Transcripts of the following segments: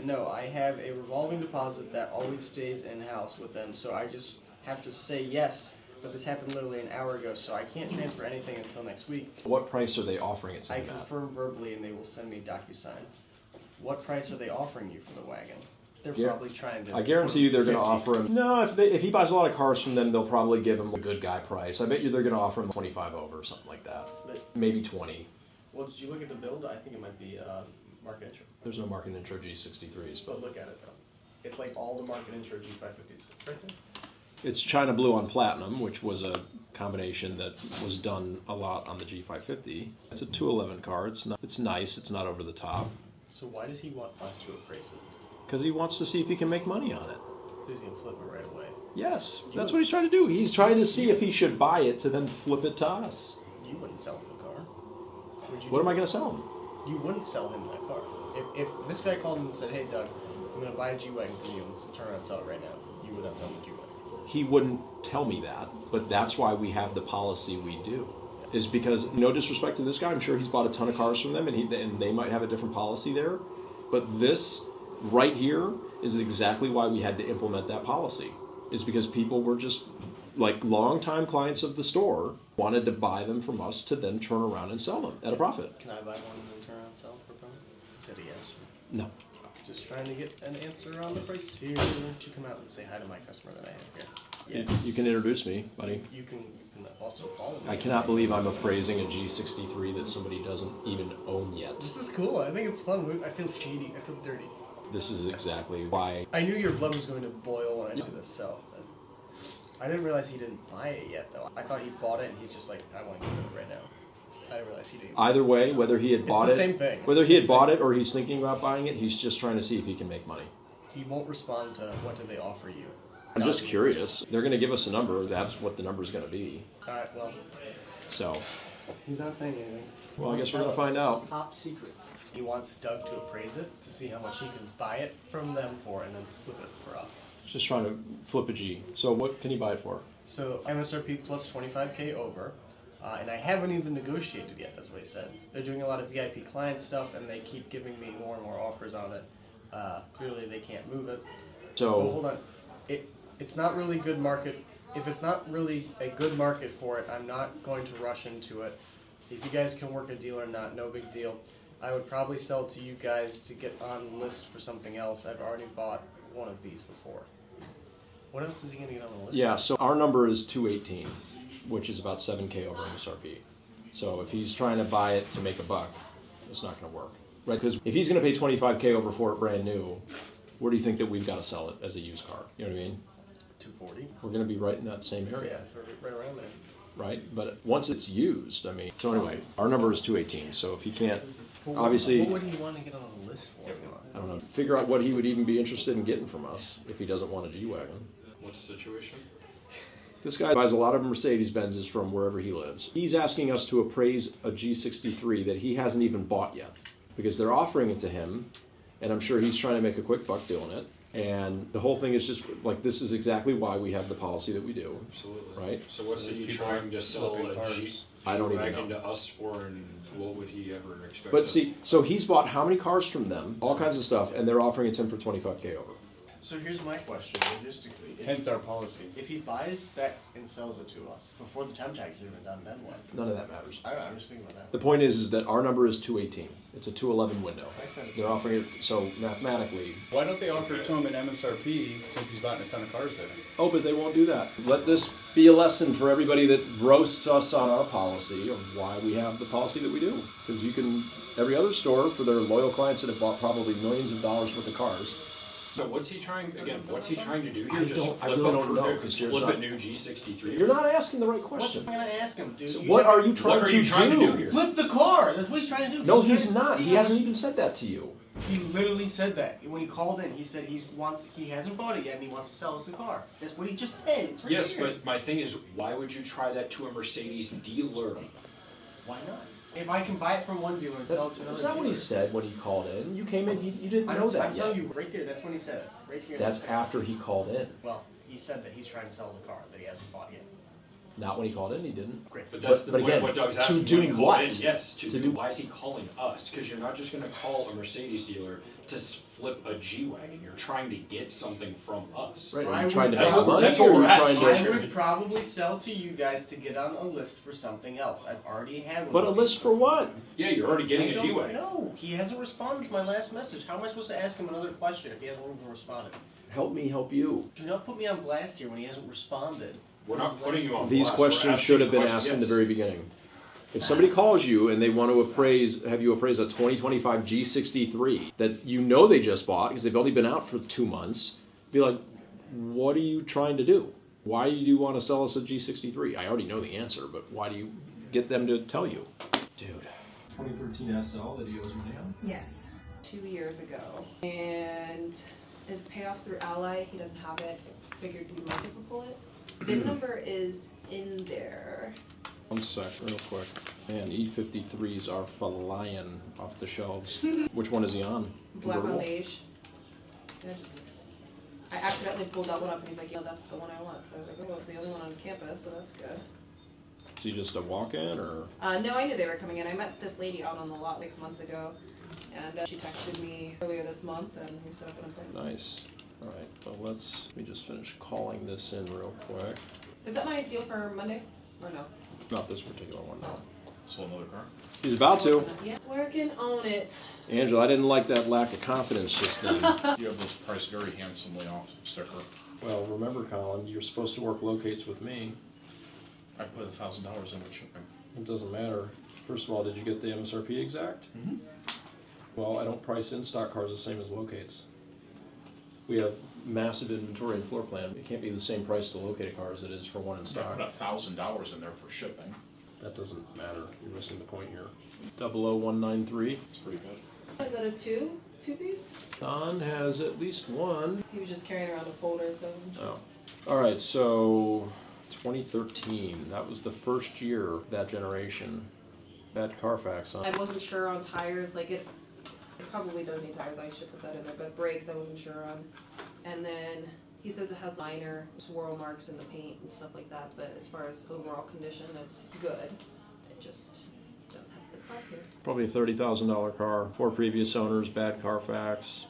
no, I have a revolving deposit that always stays in-house with them, so I just have to say yes. But this happened literally an hour ago, so I can't transfer anything until next week. What price are they offering it to I him at? confirm verbally, and they will send me DocuSign. What price are they offering you for the wagon? They're probably trying to... I guarantee you they're going to offer him... No, if he buys a lot of cars from them, they'll probably give him a good guy price. I bet you they're going to offer him 25 over or something like that. But, maybe 20. Well, did you look at the build? I think it might be market intro. There's no market intro G63s. But look at it, though. It's like all the market intro G550s. Right there. It's China Blue on Platinum, which was a combination that was done a lot on the G550. It's a 211 car. It's nice. It's not over the top. So why does he want us to appraise it? Because he wants to see if he can make money on it. So he's going to flip it right away. Yes, that's what he's trying to do. He's trying to see if he should buy it to then flip it to us. You wouldn't sell him the car. What am I going to sell him? You wouldn't sell him that car. If this guy called him and said, hey, Doug, I'm going to buy a G-Wagon from you and turn around and sell it right now, you would not sell him the G-Wagon. He wouldn't tell me that, but that's why we have the policy we do. Is because, no disrespect to this guy, I'm sure he's bought a ton of cars from them, and they might have a different policy there. But this right here is exactly why we had to implement that policy. Is because people were just, like longtime clients of the store, wanted to buy them from us to then turn around and sell them at a profit. Can I buy one and then turn around and sell them for a profit? He said yes. No. Just trying to get an answer on the price here. Why don't you come out and say hi to my customer that I have here? Yes. You can introduce me, buddy. You can also follow me. I cannot believe I'm appraising a G63 that somebody doesn't even own yet. This is cool. I think it's fun. I feel shady. I feel dirty. This is exactly why. I knew your blood was going to boil when I did this, so. I didn't realize he didn't buy it yet, though. I thought he bought it and he's just like, I want to get it right now. I didn't realize he didn't. Either way, whether he had bought it, same thing. Whether he had bought it or he's thinking about buying it, he's just trying to see if he can make money. He won't respond to what do they offer you. I'm just curious. They're going to give us a number. That's what the number is going to be. All right, well. So. He's not saying anything. Well, I guess we're going to find out. Top secret. He wants Doug to appraise it to see how much he can buy it from them for and then flip it for us. Just trying to flip a G. So what can he buy it for? So MSRP plus 25K over. And I haven't even negotiated yet, that's what he said. They're doing a lot of VIP client stuff, and they keep giving me more and more offers on it. Clearly, they can't move it. So hold on. It's not really good market. If it's not really a good market for it, I'm not going to rush into it. If you guys can work a deal or not, no big deal. I would probably sell to you guys to get on the list for something else. I've already bought one of these before. What else is he going to get on the list? Yeah, so our number is 218, which is about 7K over MSRP. So if he's trying to buy it to make a buck, it's not going to work, right? Because if he's going to pay 25K over for it brand new, where do you think that we've got to sell it as a used car? You know what I mean? 240. We're going to be right in that same area. Yeah, right around there. Right? But once it's used, I mean, so anyway, our number is 218. So if he can't, obviously, what would he want to get on the list for? I don't know, figure out what he would even be interested in getting from us if he doesn't want a G-Wagon. What's the situation? This guy buys a lot of Mercedes-Benzes from wherever he lives. He's asking us to appraise a G63 that he hasn't even bought yet because they're offering it to him, and I'm sure he's trying to make a quick buck doing it. And the whole thing is just like, this is exactly why we have the policy that we do. Absolutely. Right? So what's he trying to sell a G-Wagon to us for, and what would he ever expect? But see, so he's bought how many cars from them, all kinds of stuff, and they're offering it to him for 25K over. So here's my question, logistically. Hence our policy. If he buys that and sells it to us before the temp tax is even done, then what? None of that matters. I don't know, I'm just thinking about that. The point is that our number is 218. It's a 211 window. I said They're offering it, so mathematically. Why don't they offer it to him at MSRP since he's bought a ton of cars there? Oh, but they won't do that. Let this be a lesson for everybody that roasts us on our policy of why we have the policy that we do. Because you can, every other store, for their loyal clients that have bought probably millions of dollars worth of cars. So what's he trying to do here? I Just really don't know, 'cause flip a new G63? You're not asking the right question. What am I going to ask him, dude? So what are you trying to do here? Flip the car! That's what he's trying to do. No, he's not. He hasn't even said that to you. He literally said that. When he called in, he said he hasn't bought it yet and he wants to sell us the car. That's what he just said. It's right Yes, here. but my thing is, why would you try that to a Mercedes dealer? Why not? If I can buy it from one dealer and sell it to another That's not what he said when he called in. You came in, you didn't know that I'm telling yet. you, right there, that's when he said it. Right here. That's after he called in. Well, he said that he's trying to sell the car that he hasn't bought yet. Not when he called in, he didn't. Great. But that's the point again, of what Doug's to asking. do When he called what? in, yes, to To do. do- Why is he calling us? Because you're not just going to call a Mercedes dealer to flip a G-Wagon. You're trying to get something from us. Right? I Are you would- trying to that's make what- money, that's what or are you we're trying asking. to? I would probably sell to you guys to get on a list for something else. I've already had one. But a of list these for what? Yeah, you're already getting I a don't G-Wagon. know. He hasn't responded to my last message. How am I supposed to ask him another question if he hasn't even responded? Help me help you. Do not put me on blast here when he hasn't responded. We're not putting you on These blast. We're questions asking should have been questions. asked in the Yes. very beginning. If somebody calls you and they want to have you appraise a 2025 G63 that you know they just bought because they've only been out for 2 months, be like, what are you trying to do? Why do you want to sell us a G63? I already know the answer, but why do you get them to tell you? Dude. 2013 SL that he owes money on? Yes, 2 years ago. And his payoffs through Ally, he doesn't have it. Figured we might be able to pull it. VIN number is in there. 1 sec, real quick. Man, E53s are flying off the shelves. Which one is he on? Black on Convertible? beige. I accidentally pulled that one up and he's like, yo, that's the one I want. So I was like, oh, well, it's the only one on campus, so that's good. Is he just a walk-in, or? No, I knew they were coming in. I met this lady out on the lot 6 months ago. And she texted me earlier this month and we set up an appointment. Nice. All right, well, let me just finish calling this in real quick. Is that my deal for Monday? Or no? Not this particular one, no. So another car? He's about to. Yeah, working on it. Angela, I didn't like that lack of confidence just then. You have this priced very handsomely off sticker. Well, remember, Colin, you're supposed to work locates with me. I put $1,000 in with shipping. It doesn't matter. First of all, did you get the MSRP exact? Mm-hmm. Well, I don't price in stock cars the same as locates. We have massive inventory and floor plan. It can't be the same price to locate a car as it is for one in I stock. put $1,000 in there for shipping. That doesn't matter. You're missing the point here. 00193. It's pretty good. Is that a two-piece? Don has at least one. He was just carrying around a folder, so. Oh. All right, so 2013. That was the first year of that generation. Bad Carfax, huh? I wasn't sure on tires, like it probably does need tires, I should put that in there, but brakes I wasn't sure on. And then he said it has minor swirl marks in the paint and stuff like that, but as far as overall condition, it's good. I just don't have the car here. Probably a $30,000 car. 4 previous owners, bad Carfax,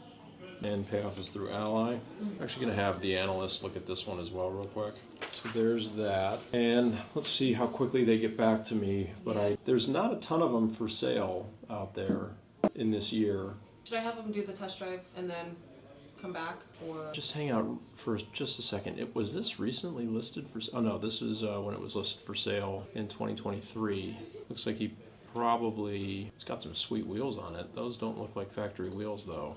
and payoff is through Ally. I'm actually going to have the analyst look at this one as well real quick. So there's that. And let's see how quickly they get back to me. But there's not a ton of them for sale out there in this year. Should I have him do the test drive and then come back, or? Just hang out for just a second. Was this recently listed for? Oh no, this is when it was listed for sale in 2023. Looks like it's got some sweet wheels on it. Those don't look like factory wheels though.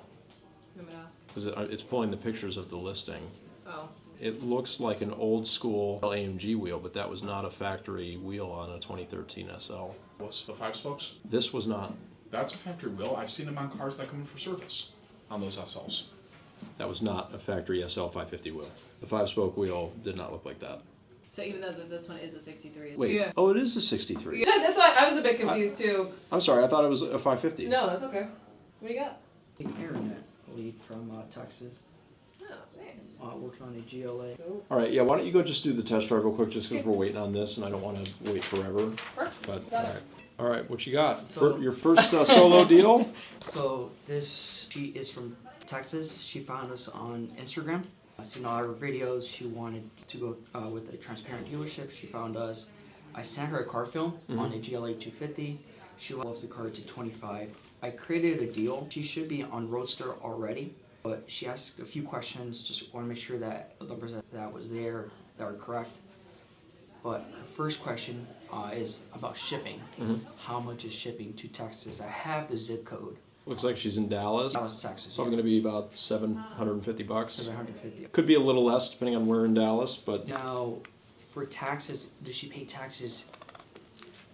I'm gonna ask. Because it's pulling the pictures of the listing. Oh. It looks like an old school AMG wheel, but that was not a factory wheel on a 2013 SL. What's the 5 spokes? This was not. That's a factory wheel. I've seen them on cars that come in for service on those SLs. That was not a factory SL 550 wheel. The 5-spoke wheel did not look like that. So even though this one is a 63. Wait. Yeah. Oh, it is a 63. Yeah, that's why I was a bit confused too. I'm sorry. I thought it was a 550. No, that's okay. What do you got? Internet lead from Texas. Oh, nice. Working on a GLA. All right. Yeah. Why don't you go just do the test drive real quick, just because we're waiting on this, and I don't want to wait forever. Perfect. But Got all it. right. All right. What you got? So- Your first solo deal? So she is from Texas. She found us on Instagram. Seen all our videos. She wanted to go with a transparent dealership. She found us. I sent her a car film on a GLA 250. She loves the car to 25. I created a deal. She should be on Roadster already, but she asked a few questions. Just want to make sure that the numbers that was there that were correct. But her first question is about shipping. How much is shipping to Texas? I have the zip code. Looks like she's in Dallas. Dallas, Texas. Probably going to be about $750. $750. Could be a little less depending on where in Dallas, but Now, for taxes, does she pay taxes?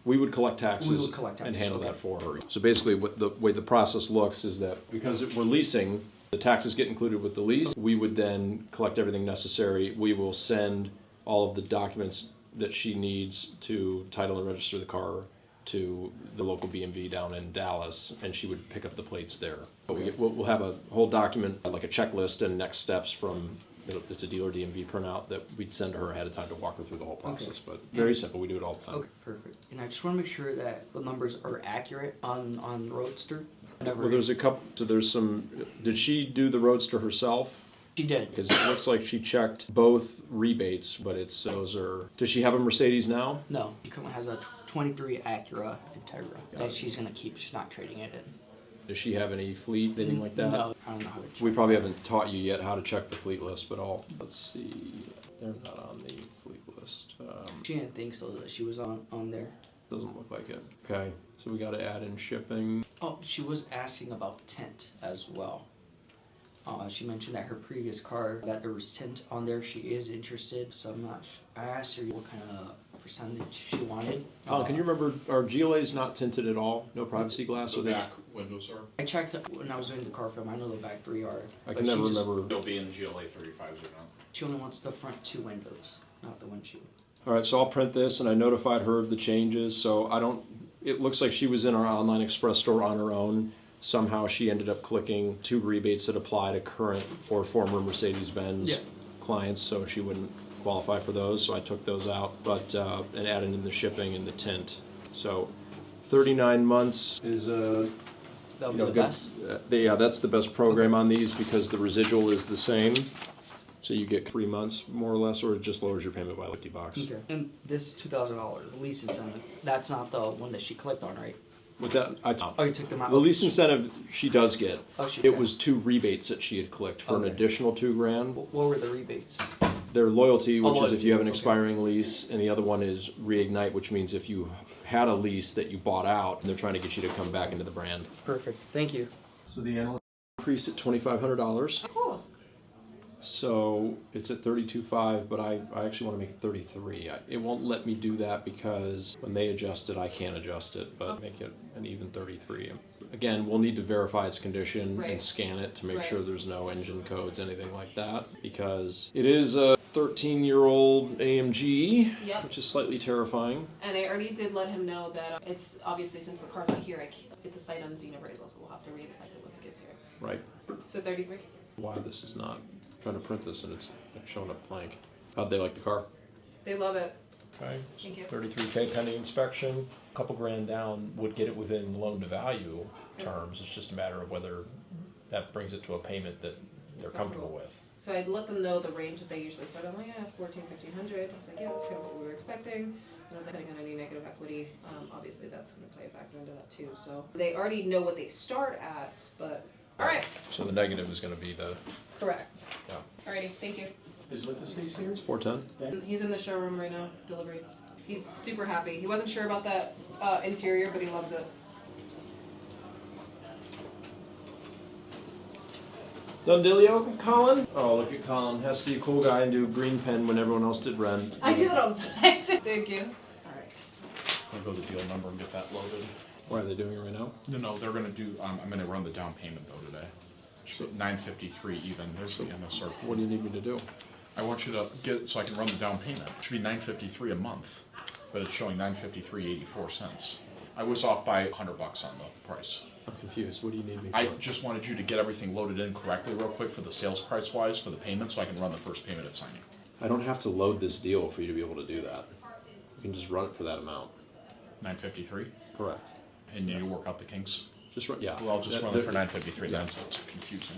we would collect taxes, We would collect and taxes, handle okay. that for her. So basically, what the way the process looks is that because we're leasing, the taxes get included with the lease. We would then collect everything necessary. We will send all of the documents that she needs to title and register the car to the local BMV down in Dallas, and she would pick up the plates there. But we'll have a whole document, like a checklist and next steps from It's a dealer DMV printout that we'd send to her ahead of time to walk her through the whole process. But very simple. We do it all the time. Okay, perfect. And I just want to make sure that the numbers are accurate on Roadster. Well, there's a couple. So there's some. Did she do the Roadster herself? She did. Because it looks like she checked both rebates, but those are. Does she have a Mercedes now? No, she currently has a 23 Acura Integra Got that it. she's gonna keep. She's not trading it in. Does she have any fleet, anything like that? No, I don't know how to check. We probably haven't taught you yet how to check the fleet list, but let's see. They're not on the fleet list. She didn't think so that she was on there. Doesn't look like it. Okay, so we got to add in shipping. Oh, she was asking about tint as well. She mentioned that her previous car, that there was tint on there. She is interested, so I'm not I asked her what kind of percentage she wanted. Can you remember, are GLAs not tinted at all? No privacy glass? The Or they? back windows are. I checked when I was doing the car film. I know the back 3 are. I but can she never just- remember. They'll be in GLA 35s or not. She only wants the front 2 windows, not the windshield. All right, so I'll print this, and I notified her of the changes, so I don't, it looks like she was in our online express store on her own. Somehow she ended up clicking 2 rebates that apply to current or former Mercedes-Benz clients, so she wouldn't qualify for those, so I took those out, but, and added in the shipping and the tint. So 39 months is That would you be know, the good. best. Yeah, that's the best program on these because the residual is the same. So you get 3 months more or less, or it just lowers your payment by like $50. Okay. And this $2,000 lease incentive, that's not the one that she clicked on, right? With that, Oh, you took them out. the lease incentive she does get. Oh, she It did. was 2 rebates that she had clicked for an Okay. additional $2,000. What were the rebates? Their loyalty, which is if loyalty, you have an okay. expiring lease, and the other one is reignite, which means if you had a lease that you bought out, and they're trying to get you to come back into the brand. Perfect. Thank you. So the analyst increased at $2,500. Cool. So it's at 32.5, but I actually want to make it 33. It won't let me do that because when they adjust it, I can't adjust it, but make it an even 33. Again, we'll need to verify its condition Right. and scan it to make Right. sure there's no engine codes, anything like that, because it is a 13-year-old AMG, Yep. which is slightly terrifying. And I already did let him know that it's obviously since the car's not here, it's a sight unseen appraisal, so we'll have to re-inspect it once it gets here. Right. So 33. Why this is not trying to print this and it's showing up blank. How'd they like the car? They love it. Okay, Thank you. 33K pending inspection, a couple grand down would get it within loan to value terms. It's just a matter of whether that brings it to a payment that they're comfortable with. So I'd let them know the range that they usually start on, like, 14, 1500. He's like, yeah, that's kind of what we were expecting. And I was like, depending on any negative equity, obviously that's going to play a factor into that too. So they already know what they start at, but all right, So the negative is going to be the, correct. yeah. Alrighty, thank you. Is what's his face here? It's 410. He's in the showroom right now, delivery. He's super happy. He wasn't sure about that interior, but he loves it. Done dealio, Colin? Oh, look at Colin. Has to be a cool guy and do green pen when everyone else did red. I do that all the time too. Thank you. Alright. I'll go to the deal number and get that loaded. Why are they doing it right now? No, they're gonna do. I'm gonna run the down payment though today. Should be $953 even. There's the MSRP. What do you need me to do? I want you to get so I can run the down payment. It should be $953 a month, but it's showing $953.84. I was off by $100 on the price. I'm confused. What do you need me for? I just wanted you to get everything loaded in correctly real quick for the sales price wise for the payment so I can run the first payment at signing. I don't have to load this deal for you to be able to do that. You can just run it for that amount. $953, Correct. and then you work out the kinks. Just run, yeah. Well, I'll just That- run it for that- $953 yeah. then, so it's confusing.